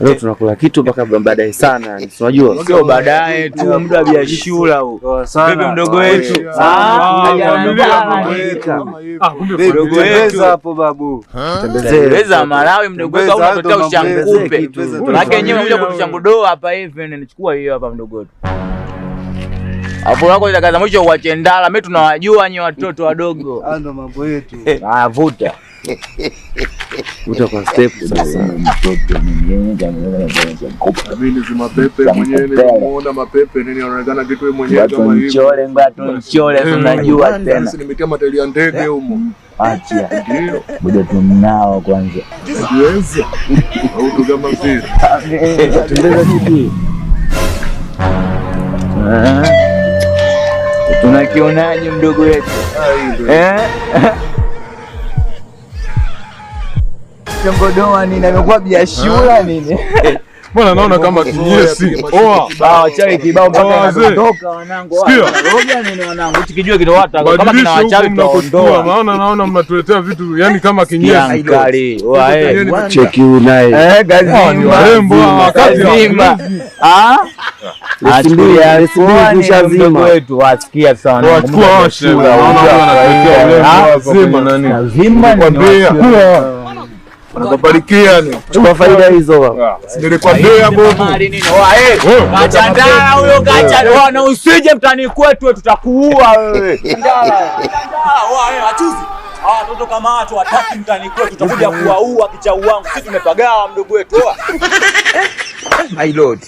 Leo tunakula kitu mpaka baadaye sana. Unajua? Sio baadaye tu, muda wa biashara huu. Bebe mdogo wetu. Mdogo wetu hapo babu. Tembeza Malawi mdogo wetu au unatotea ushangupe. Maana yenyewe unakuja kutushangudoa hapa hivi, nichukua hiyo hapa mdogo wetu. Hapo wako ile kaza mwisho uache ndala, mimi tunawajua nyi watoto wadogo. Ndo mambo yetu. Vuta. Vuta kwa step sasa. Mimi ni mapepe mwenyewe, nimeona mapepe nini anaonekana kitu mwenyewe kama hivi. Chole ngato chole tunajua tena. Nimetia mateli ya ndege huko. Acha. Ndio. Ngoja tumnao kwanza. Siwezi. Au tu kama vile. Tembeza kipi? Tunakionaje mdogo wetu? Chongodoa nini amekuwa biashara nini? Mbona naona kama kinyesi. Wachawi kibao mpaka wanatoka wanangu. Roga nini wanangu? Tukijua kile watu kama kina wachawi tunaondoa. Naona mnatuletea vitu yani kama kinyesi. Kali. Cheki unaye. Gazima. Warembo wakati gazima. Mdogo wetu wasikia sana. Wachukua shula. Lazima nikwambia. Unakubarikia ni. Chukua faida hizo. Nilikwambia bovu. Acha ndala huyo gacha. Na usije mtani kwetu tutakuua wewe. Ndala. Achuzi. Watoto kama watu wataki mtani kwetu tutakuja kuwaua kichau wangu. Sisi tumepagawa mdogo wetu. My lord.